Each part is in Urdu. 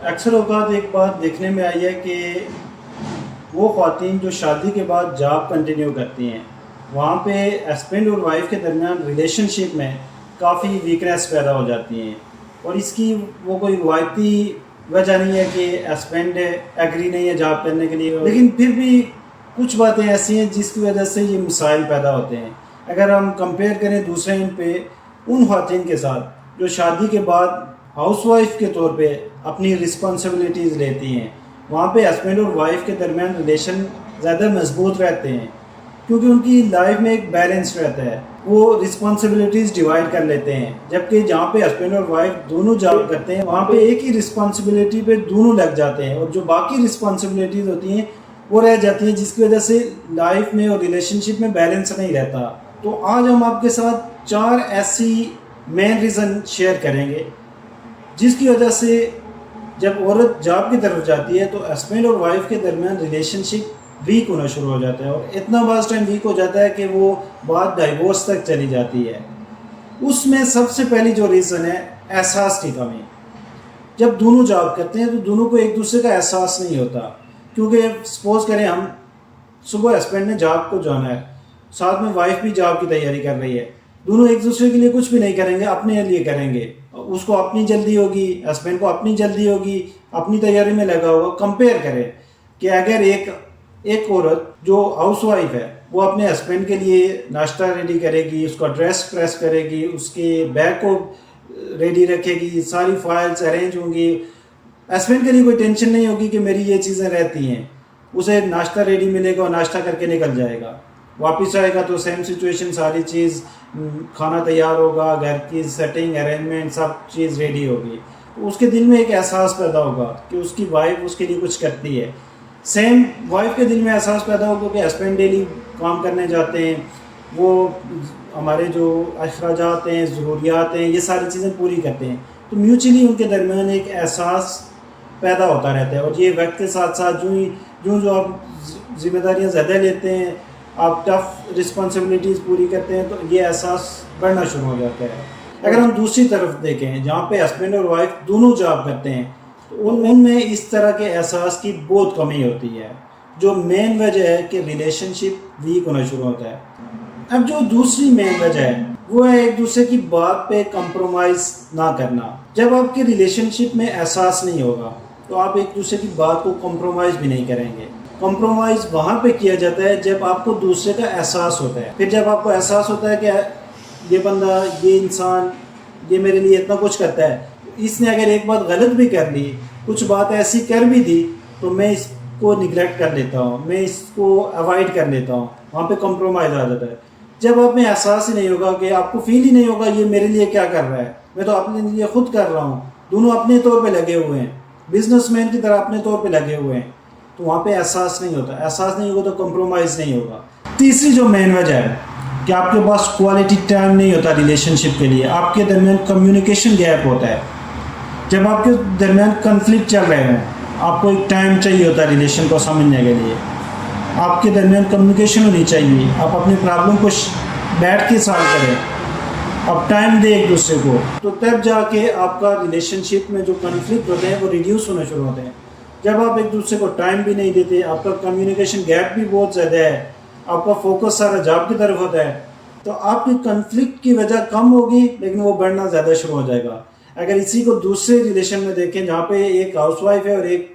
اکثر اوقات ایک بات دیکھنے میں آئی ہے کہ وہ خواتین جو شادی کے بعد جاب کنٹینیو کرتی ہیں وہاں پہ ہسبینڈ اور وائف کے درمیان ریلیشن شپ میں کافی ویکنیس پیدا ہو جاتی ہیں، اور اس کی وہ کوئی روایتی وجہ نہیں ہے کہ ہسبینڈ ایگری نہیں ہے جاب کرنے کے لیے، لیکن پھر بھی کچھ باتیں ایسی ہیں جس کی وجہ سے یہ مسائل پیدا ہوتے ہیں۔ اگر ہم کمپیئر کریں دوسرے ان پہ ان خواتین کے ساتھ جو شادی کے بعد ہاؤس وائف کے طور پہ اپنی رسپانسبلٹیز لیتی ہیں، وہاں پہ ہسبینڈ اور وائف کے درمیان ریلیشن زیادہ مضبوط رہتے ہیں، کیونکہ ان کی لائف میں ایک بیلنس رہتا ہے، وہ رسپانسبلٹیز ڈیوائڈ کر لیتے ہیں۔ جبکہ جہاں پہ ہسبینڈ اور وائف دونوں جاب کرتے ہیں وہاں پہ ایک ہی رسپانسبلٹی پہ دونوں لگ جاتے ہیں، اور جو باقی رسپانسبلٹیز ہوتی ہیں وہ رہ جاتی ہیں، جس کی وجہ سے لائف میں اور ریلیشن شپ میں بیلنس نہیں رہتا۔ تو آج ہم آپ کے ساتھ 4 ایسی مین ریزن شیئر کریں گے جس کی وجہ سے جب عورت جاب کی طرف جاتی ہے تو ہسبینڈ اور وائف کے درمیان ریلیشن شپ ویک ہونا شروع ہو جاتا ہے، اور اتنا بعض ٹائم ویک ہو جاتا ہے کہ وہ بات ڈائیورس تک چلی جاتی ہے۔ اس میں سب سے پہلی جو ریزن ہے احساس کی کمی۔ جب دونوں جاب کرتے ہیں تو دونوں کو ایک دوسرے کا احساس نہیں ہوتا، کیونکہ سپوز کریں ہم صبح ہسبینڈ نے جاب کو جانا ہے، ساتھ میں وائف بھی جاب کی تیاری کر رہی ہے، دونوں ایک دوسرے کے لیے کچھ بھی نہیں کریں گے، اپنے لیے کریں گے۔ اس کو اپنی جلدی ہوگی، ہسبینڈ کو اپنی جلدی ہوگی، اپنی تیاری میں لگا ہوگا۔ کمپیئر کریں کہ اگر ایک عورت جو ہاؤس وائف ہے وہ اپنے ہسبینڈ کے لیے ناشتہ ریڈی کرے گی، اس کا ڈریس پریس کرے گی، اس کے بیگ کو ریڈی رکھے گی، ساری فائلز ارینج ہوں گی، ہسبینڈ کے لیے کوئی ٹینشن نہیں ہوگی کہ میری یہ چیزیں رہتی ہیں، اسے ناشتہ ریڈی ملے گا اور ناشتہ کر کے نکل جائے گا، واپس آئے گا تو سیم سچویشن، ساری چیز کھانا تیار ہوگا، گھر کی سیٹنگ ارینجمنٹ سب چیز ریڈی ہوگی، تو اس کے دل میں ایک احساس پیدا ہوگا کہ اس کی وائف اس کے لیے کچھ کرتی ہے۔ سیم وائف کے دل میں احساس پیدا ہوگا کہ ہسبینڈ ڈیلی کام کرنے جاتے ہیں، وہ ہمارے جو اخراجات ہیں، ضروریات ہیں، یہ ساری چیزیں پوری کرتے ہیں، تو میوچلی ان کے درمیان ایک احساس پیدا ہوتا رہتا ہے۔ اور یہ وقت کے ساتھ ساتھ جو آپ ذمہ داریاں زیادہ لیتے ہیں، آپ ٹف رسپانسبلٹیز پوری کرتے ہیں، تو یہ احساس بڑھنا شروع ہو جاتا ہے۔ اگر ہم دوسری طرف دیکھیں جہاں پہ ہسبینڈ اور وائف دونوں جاب کرتے ہیں تو ان میں اس طرح کے احساس کی بہت کمی ہوتی ہے، جو مین وجہ ہے کہ ریلیشن شپ ویک ہونا شروع ہوتا ہے۔ اب جو دوسری مین وجہ ہے وہ ہے ایک دوسرے کی بات پہ کمپرومائز نہ کرنا۔ جب آپ کے ریلیشن شپ میں احساس نہیں ہوگا تو آپ ایک دوسرے کی بات کو کمپرومائز بھی نہیں کریں گے۔ کمپرومائز وہاں پہ کیا جاتا ہے جب آپ کو دوسرے کا احساس ہوتا ہے۔ پھر جب آپ کو احساس ہوتا ہے کہ یہ بندہ، یہ انسان، یہ میرے لیے اتنا کچھ کرتا ہے، اس نے اگر ایک بات غلط بھی کر لی، کچھ بات ایسی کر بھی دی، تو میں اس کو نگلیکٹ کر لیتا ہوں، میں اس کو اوائڈ کر لیتا ہوں، وہاں پہ کمپرومائز آ جاتا ہے۔ جب آپ میں احساس ہی نہیں ہوگا کہ آپ کو فیل ہی نہیں ہوگا یہ میرے لیے کیا کر رہا ہے، میں تو اپنے لیے خود کر رہا ہوں، دونوں اپنے طور پہ لگے ہوئے ہیں، بزنس مین کی طرح اپنے طور پہ لگے ہوئے ہیں، تو وہاں پہ احساس نہیں ہوتا۔ احساس نہیں ہوگا تو کمپرومائز نہیں ہوگا۔ تیسری جو مین وجہ ہے کہ آپ کے پاس کوالٹی ٹائم نہیں ہوتا ریلیشن شپ کے لیے، آپ کے درمیان کمیونیکیشن گیپ ہوتا ہے۔ جب آپ کے درمیان کنفلکٹ چل رہے ہیں، آپ کو ایک ٹائم چاہیے ہوتا ہے ریلیشن کو سمجھنے کے لیے، آپ کے درمیان کمیونیکیشن ہونی چاہیے، آپ اپنی پرابلم کو بیٹھ کے سالو کریں، آپ ٹائم دیں ایک دوسرے کو، تو تب جا کے آپ کا ریلیشن شپ میں جو کنفلکٹ ہوتے ہیں وہ ریڈیوس ہونا شروع ہوتے ہیں۔ جب آپ ایک دوسرے کو ٹائم بھی نہیں دیتے، آپ کا کمیونیکیشن گیپ بھی بہت زیادہ ہے، آپ کا فوکس سارا جاب کی طرف ہوتا ہے، تو آپ کی کنفلکٹ کی وجہ کم ہوگی لیکن وہ بڑھنا زیادہ شروع ہو جائے گا۔ اگر اسی کو دوسرے ریلیشن میں دیکھیں جہاں پہ ایک ہاؤس وائف ہے اور ایک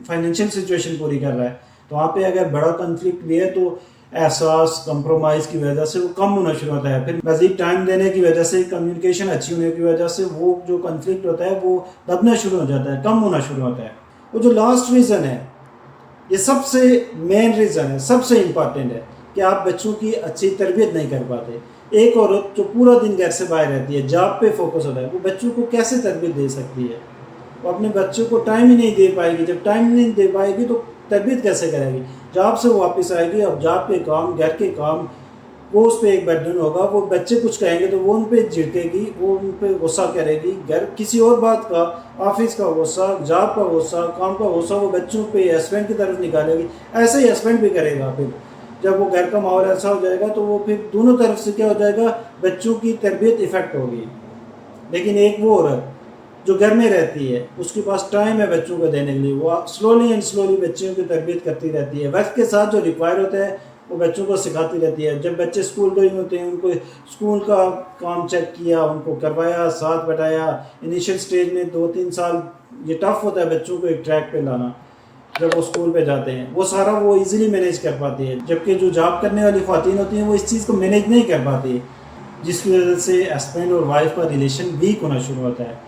فائنینشیل سچویشن پوری کر رہا ہے، تو وہاں پہ اگر بڑا کنفلکٹ بھی ہے تو احساس کمپرومائز کی وجہ سے وہ کم ہونا شروع ہوتا ہے۔ پھر مزید ٹائم دینے کی وجہ سے، کمیونیکیشن اچھی ہونے کی وجہ سے وہ جو کنفلکٹ ہوتا ہے وہ دبنا شروع ہو جاتا ہے، کم ہونا شروع ہوتا ہے۔ وہ جو لاسٹ ریزن ہے، یہ سب سے مین ریزن ہے، سب سے امپارٹنٹ ہے کہ آپ بچوں کی اچھی تربیت نہیں کر پاتے۔ ایک عورت جو پورا دن گھر سے باہر رہتی ہے، جاب پہ فوکس ہوتا ہے، وہ بچوں کو کیسے تربیت دے سکتی ہے؟ وہ اپنے بچوں کو ٹائم ہی نہیں دے پائے گی۔ جب ٹائم نہیں دے پائے گی تو تربیت کیسے کرے گی؟ جاب سے وہ واپس آئے گی، اب جاب پہ کام، گھر کے کام، وہ اس پہ ایک برڈن ہوگا، وہ بچے کچھ کہیں گے تو وہ ان پہ جھڑکے گی، وہ ان پہ غصہ کرے گی، گھر کسی اور بات کا، آفس کا غصہ، جاب کا غصہ، کام کا غصہ وہ بچوں پہ، ہسبینڈ کی طرف نکالے گی۔ ایسے ہی ہسبینڈ بھی کرے گا۔ پھر جب وہ گھر کا ماحول ایسا ہو جائے گا تو وہ پھر دونوں طرف سے کیا ہو جائے گا، بچوں کی تربیت افیکٹ ہوگی۔ لیکن ایک وہ عورت جو گھر میں رہتی ہے اس کے پاس ٹائم ہے بچوں کو دینے کے لیے، وہ سلولی اینڈ سلولی بچوں کی تربیت کرتی رہتی ہے، وقت کے ساتھ جو ریکوائر ہوتا ہے وہ بچوں کو سکھاتی رہتی ہے۔ جب بچے اسکول گئے ہوتے ہیں ان کو اسکول کا کام چیک کیا، ان کو کروایا، ساتھ بٹھایا۔ انیشیل سٹیج میں 2-3 سال یہ ٹف ہوتا ہے بچوں کو ایک ٹریک پہ لانا، جب وہ اسکول پہ جاتے ہیں وہ سارا وہ ایزیلی مینیج کر پاتی ہے، جبکہ جو جاب کرنے والی خواتین ہوتی ہیں وہ اس چیز کو مینیج نہیں کر پاتی، جس کی وجہ سے ہسبینڈ اور وائف کا ریلیشن ویک ہونا شروع ہوتا ہے۔